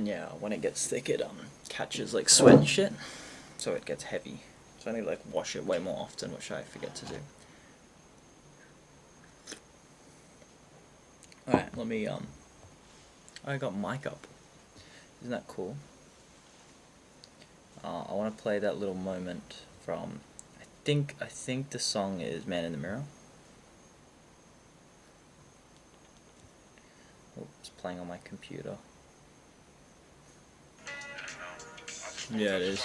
And yeah, when it gets thick, it catches like sweat and shit, so it gets heavy. So I need to like wash it way more often, which I forget to do. Alright, let me I got mic up. Isn't that cool? I want to play that little moment from, I think the song is Man in the Mirror. Oh, it's playing on my computer. Yeah, it is.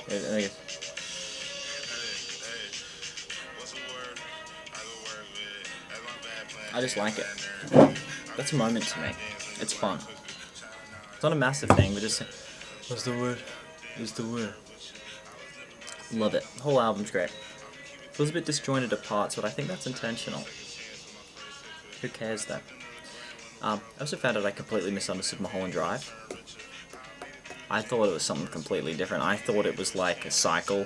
I guess. I just like it. That's a moment to me. It's fun. It's not a massive thing, but just what's the word? What's the word? Love it. The whole album's great. Feels a bit disjointed at parts, but I think that's intentional. Who cares though? I also found out I completely misunderstood Mulholland Drive. I thought it was something completely different. I thought it was like a cycle,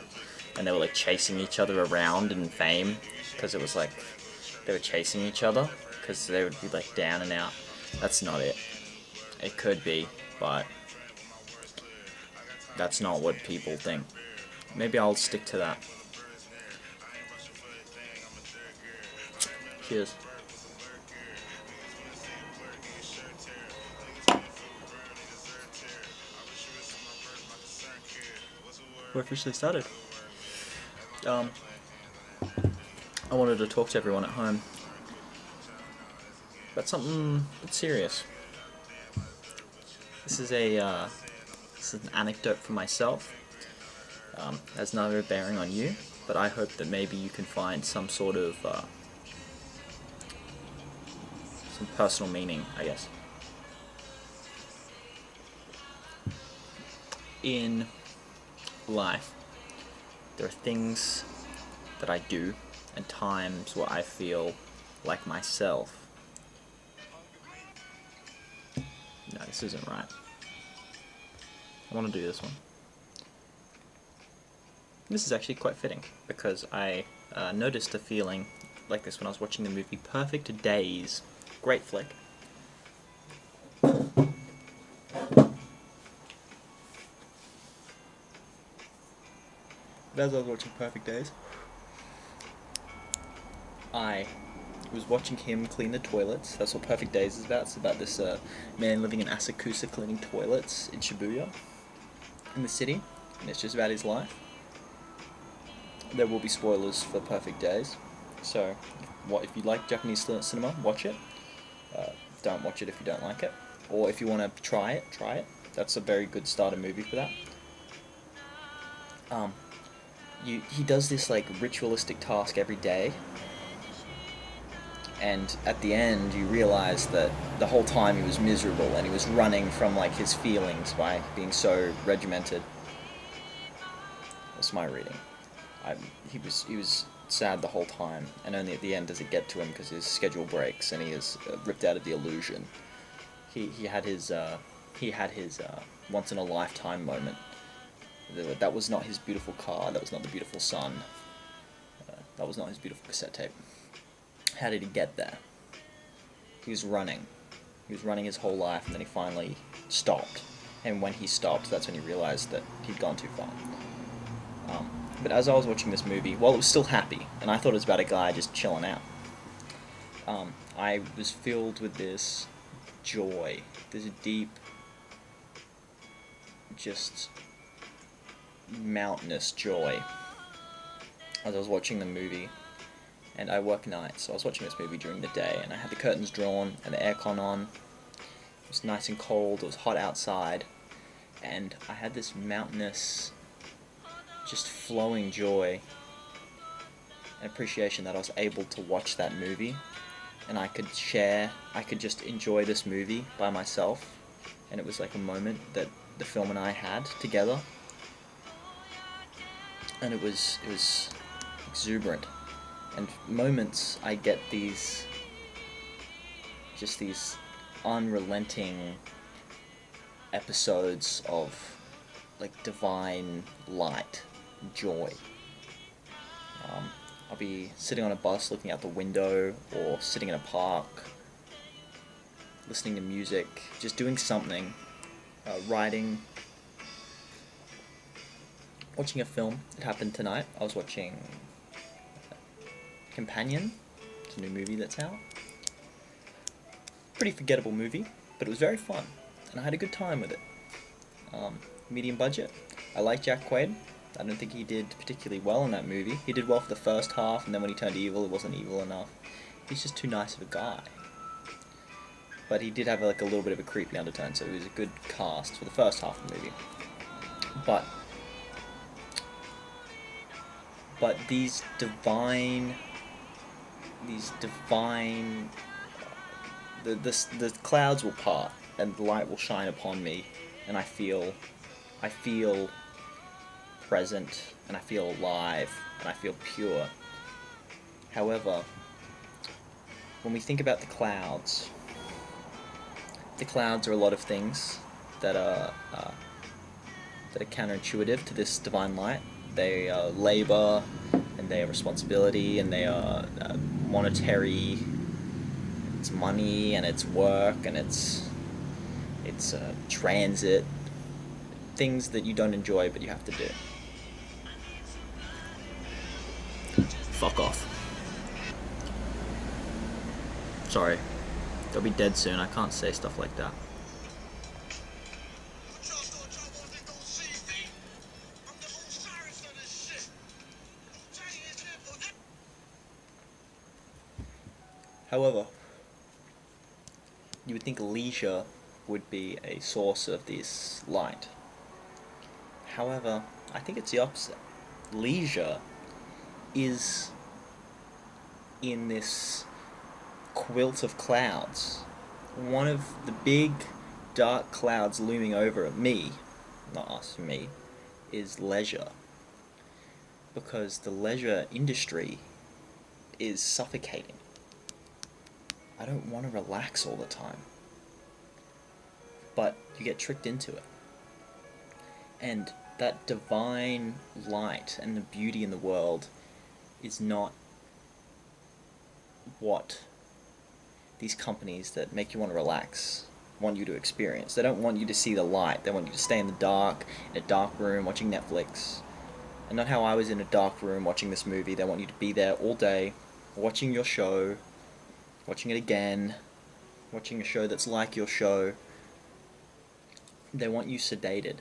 and they were like chasing each other around in fame, because it was like they were chasing each other, because they would be like down and out. That's not it. It could be, but that's not what people think. Maybe I'll stick to that. Cheers. We're officially started. I wanted to talk to everyone at home about something a bit serious. This is an anecdote for myself. Has no bearing on you, but I hope that maybe you can find some sort of some personal meaning, I guess. In life, there are things that I do and times where I feel like myself. No, this isn't right. I want to do this one. This is actually quite fitting, because I noticed a feeling like this when I was watching the movie Perfect Days. Great flick. But as I was watching Perfect Days, I was watching him clean the toilets. That's what Perfect Days is about. It's about this man living in Asakusa cleaning toilets in Shibuya, in the city, and it's just about his life. There will be spoilers for Perfect Days, so if you like Japanese cinema, watch it. Don't watch it if you don't like it, or if you want to try it. That's a very good starter movie for that. He does this like ritualistic task every day, and at the end you realize that the whole time he was miserable and he was running from like his feelings by being so regimented. That's my reading. He was sad the whole time, and only at the end does it get to him because his schedule breaks and he is ripped out of the illusion. He had his once in a lifetime moment. That was not his beautiful car. That was not the beautiful sun. That was not his beautiful cassette tape. How did he get there? He was running. He was running his whole life, and then he finally stopped. And when he stopped, that's when he realized that he'd gone too far. But as I was watching this movie, while it was still happy, and I thought it was about a guy just chilling out, I was filled with this joy, this deep, just mountainous joy as I was watching the movie. And I work nights, so I was watching this movie during the day, and I had the curtains drawn and the aircon on. It was nice and cold, it was hot outside, and I had this mountainous, just flowing joy and appreciation that I was able to watch that movie, and I could just enjoy this movie by myself, and it was like a moment that the film and I had together, and it was exuberant. And moments I get these unrelenting episodes of like divine light, joy. I'll be sitting on a bus looking out the window, or sitting in a park, listening to music, just doing something, writing, watching a film. It happened tonight. I was watching Companion. It's a new movie that's out. Pretty forgettable movie, but it was very fun, and I had a good time with it. Medium budget. I like Jack Quaid. I don't think he did particularly well in that movie. He did well for the first half, and then when he turned evil, it wasn't evil enough. He's just too nice of a guy. But he did have like a little bit of a creepy undertone, so it was a good cast for the first half of the movie. But the clouds will part and the light will shine upon me, and I feel present, and I feel alive, and I feel pure. However, when we think about the clouds are a lot of things that are counterintuitive to this divine light. They are labor, and they are responsibility, and they are monetary. It's money, and it's work, and it's transit. Things that you don't enjoy, but you have to do. Fuck off. Sorry. They'll be dead soon. I can't say stuff like that. However, you would think leisure would be a source of this light. However, I think it's the opposite. Leisure is in this quilt of clouds. One of the big dark clouds looming over me, not us, me, is leisure. Because the leisure industry is suffocating. I don't want to relax all the time. But you get tricked into it. And that divine light and the beauty in the world is not what these companies that make you want to relax want you to experience. They don't want you to see the light. They want you to stay in the dark, in a dark room, watching Netflix. And not how I was in a dark room watching this movie. They want you to be there all day, watching your show, watching it again, watching a show that's like your show. They want you sedated.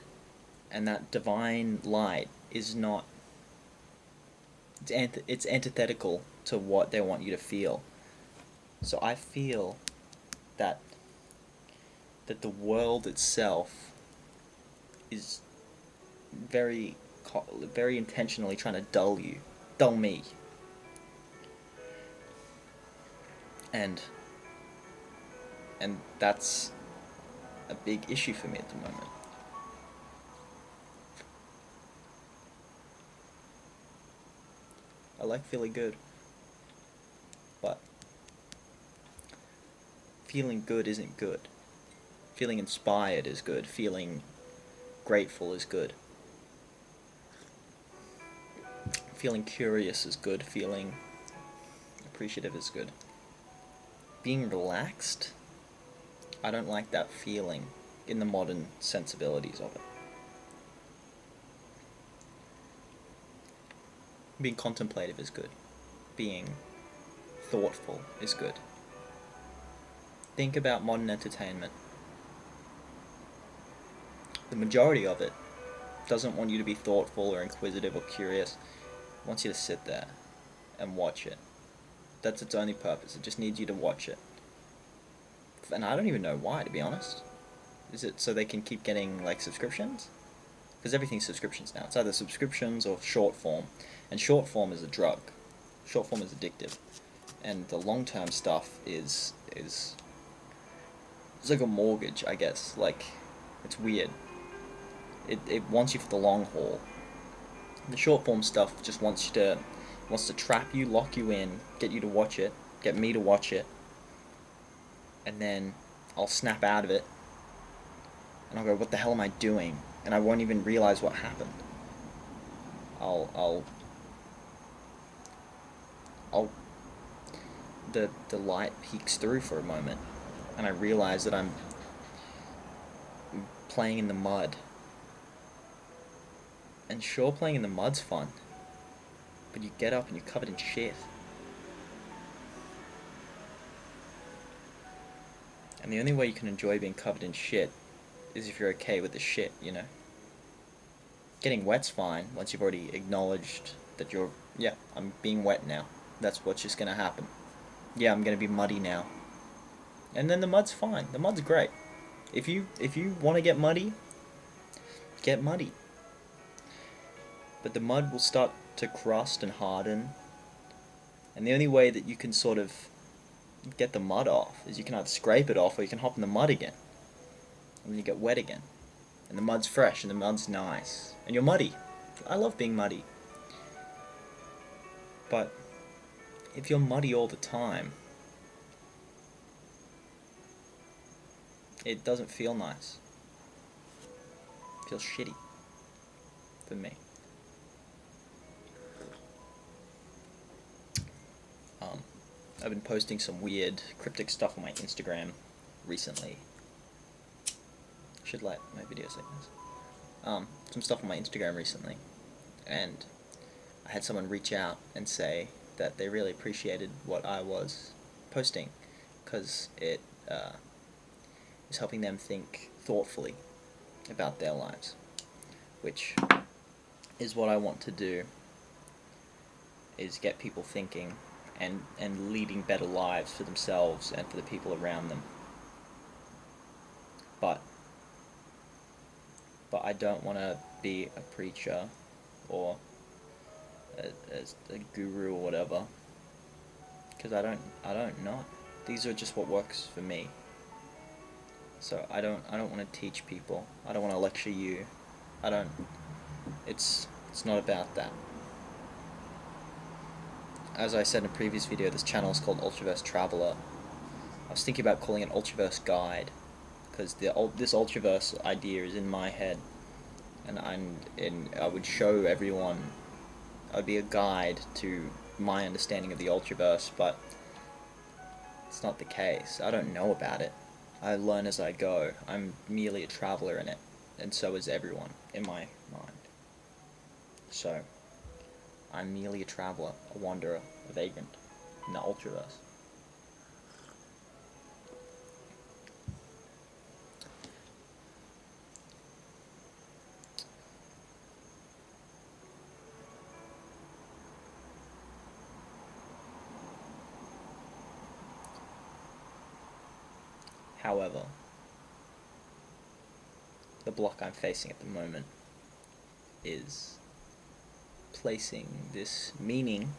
And that divine light is not... It's antithetical to what they want you to feel. So I feel that the world itself is very intentionally trying to dull me. And that's a big issue for me at the moment. I like feeling good, but feeling good isn't good. Feeling inspired is good. Feeling grateful is good. Feeling curious is good. Feeling appreciative is good. Being relaxed, I don't like that feeling in the modern sensibilities of it. Being contemplative is good. Being thoughtful is good. Think about modern entertainment. The majority of it doesn't want you to be thoughtful or inquisitive or curious. It wants you to sit there and watch it. That's its only purpose. It just needs you to watch it. And I don't even know why, to be honest. Is it so they can keep getting, like, subscriptions? Because everything's subscriptions now. It's either subscriptions or short form. And short form is a drug. Short form is addictive. And the long-term stuff is it's like a mortgage, I guess. Like, it's weird. It wants you for the long haul. The short form stuff just wants to trap you, lock you in, get you to watch it, get me to watch it, and then I'll snap out of it, and I'll go, what the hell am I doing? And I won't even realize what happened. I'll I'll the light peeks through for a moment, and I realize that I'm playing in the mud. And sure, playing in the mud's fun, but you get up and you're covered in shit. And the only way you can enjoy being covered in shit is if you're okay with the shit, you know? Getting wet's fine once you've already acknowledged that you're, yeah, I'm being wet now. That's what's just gonna happen. Yeah, I'm gonna be muddy now. And then the mud's fine. The mud's great. If you want to get muddy, get muddy. But the mud will start to crust and harden, and the only way that you can sort of get the mud off is you can either scrape it off or you can hop in the mud again. And then you get wet again. And the mud's fresh and the mud's nice. And you're muddy. I love being muddy. But if you're muddy all the time, it doesn't feel nice. It feels shitty. For me. I've been posting some weird, cryptic stuff on my Instagram recently. Should let my videos like this. Some stuff on my Instagram recently, and I had someone reach out and say that they really appreciated what I was posting, because it was helping them think thoughtfully about their lives, which is what I want to do, is get people thinking and leading better lives for themselves and for the people around them. But I don't want to be a preacher or a guru or whatever, because I don't know. These are just what works for me. So I don't want to teach people. I don't want to lecture you. It's not about that. As I said in a previous video, this channel is called Ultraverse Traveler. I was thinking about calling it Ultraverse Guide, because this Ultraverse idea is in my head, and I would show everyone. I'd be a guide to my understanding of the Ultraverse, but it's not the case. I don't know about it. I learn as I go. I'm merely a traveler in it, and so is everyone in my mind. So I'm merely a traveler, a wanderer, a vagrant in the Ultraverse. However, the block I'm facing at the moment is placing this meaning,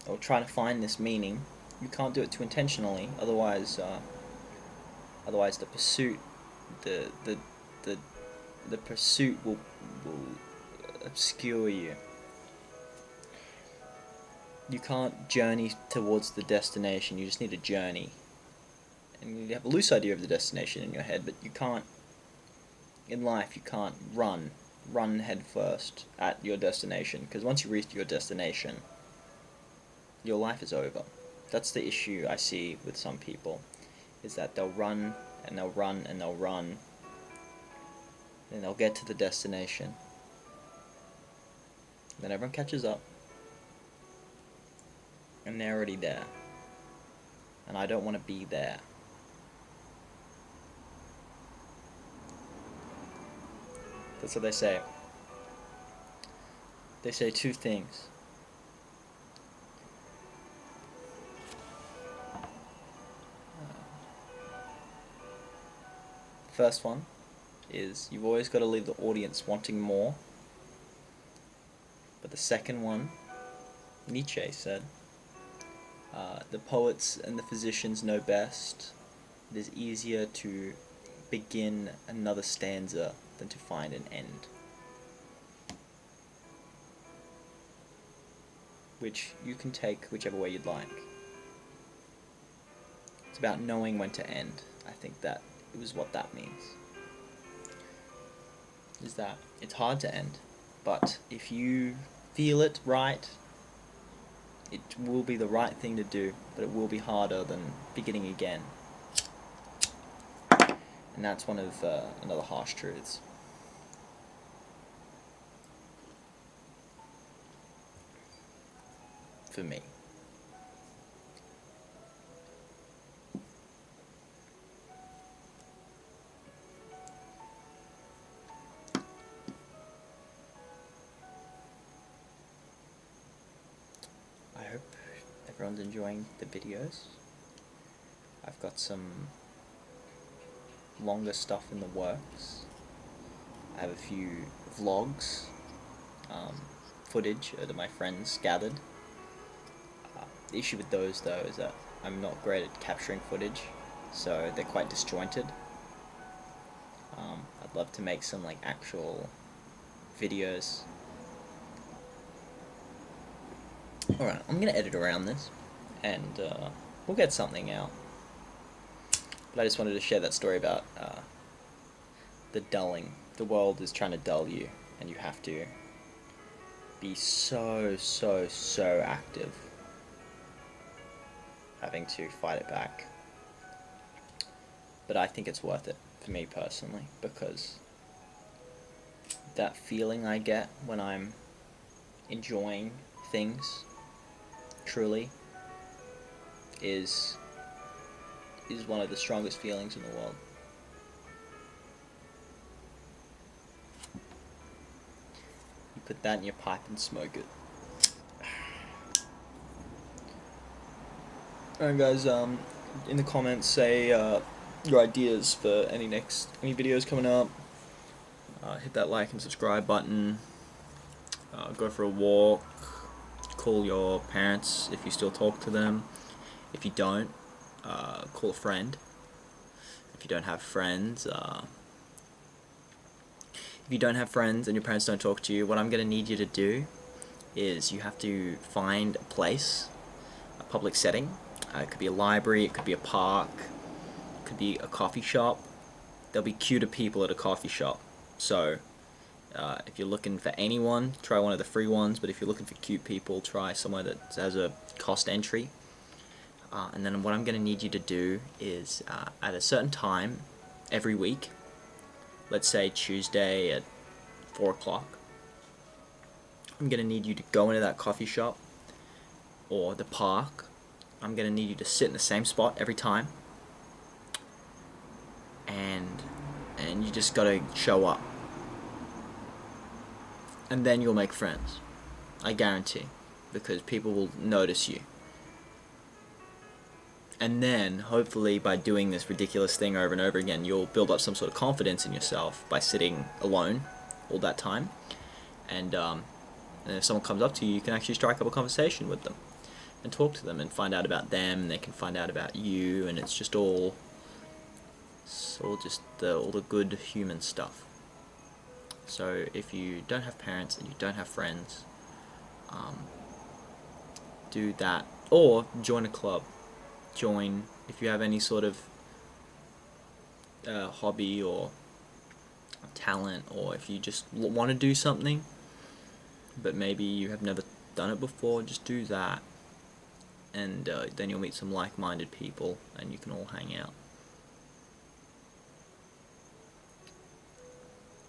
or trying to find this meaning. You can't do it too intentionally, otherwise the pursuit, the pursuit will obscure you. You can't journey towards the destination. You just need a journey, and you have a loose idea of the destination in your head, but you can't. In life, you can't run head first at your destination, because once you reach your destination, your life is over. That's the issue I see with some people, is that they'll run and they'll run and they'll run, and they'll get to the destination, then everyone catches up and they're already there, and I don't want to be there. That's what they say. They say two things. The first one is, you've always got to leave the audience wanting more. But the second one, Nietzsche said, the poets and the physicians know best. It is easier to begin another stanza than to find an end. Which you can take whichever way you'd like. It's about knowing when to end. I think that it was what that means. Is that it's hard to end, but if you feel it right, It will be the right thing to do, but it will be harder than beginning again. And that's one of another harsh truths. For me. I hope everyone's enjoying the videos. I've got some longer stuff in the works. I have a few vlogs, footage that my friends gathered. The issue with those though is that I'm not great at capturing footage, so they're quite disjointed. I'd love to make some like actual videos. Alright, I'm gonna edit around this and we'll get something out. But I just wanted to share that story about the dulling. The world is trying to dull you, and you have to be so active, having to fight it back. But I think it's worth it for me personally, because that feeling I get when I'm enjoying things truly is one of the strongest feelings in the world. You put that in your pipe and smoke it. Alright guys, in the comments say your ideas for any videos coming up. Hit that like and subscribe button. Go for a walk. Call your parents if you still talk to them. If you don't, call a friend. If you don't have friends, and your parents don't talk to you, what I'm going to need you to do is you have to find a place, a public setting. It could be a library, it could be a park, it could be a coffee shop. There'll be cuter people at a coffee shop. So if you're looking for anyone, try one of the free ones, but if you're looking for cute people, try somewhere that has a cost entry. And then what I'm going to need you to do is at a certain time every week, let's say Tuesday at 4 o'clock, I'm going to need you to go into that coffee shop or the park. I'm going to need you to sit in the same spot every time, and you just got to show up. And then you'll make friends. I guarantee. Because people will notice you. And then, hopefully, by doing this ridiculous thing over and over again, you'll build up some sort of confidence in yourself by sitting alone all that time. And if someone comes up to you, you can actually strike up a conversation with them and talk to them and find out about them, and they can find out about you, and it's just all the good human stuff. So if you don't have parents and you don't have friends, do that, or join a club. If you have any sort of hobby or talent, or if you just want to do something but maybe you have never done it before, just do that, and then you'll meet some like-minded people and you can all hang out.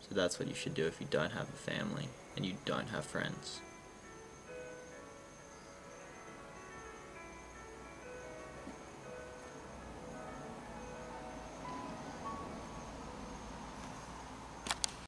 So that's what you should do if you don't have a family and you don't have friends.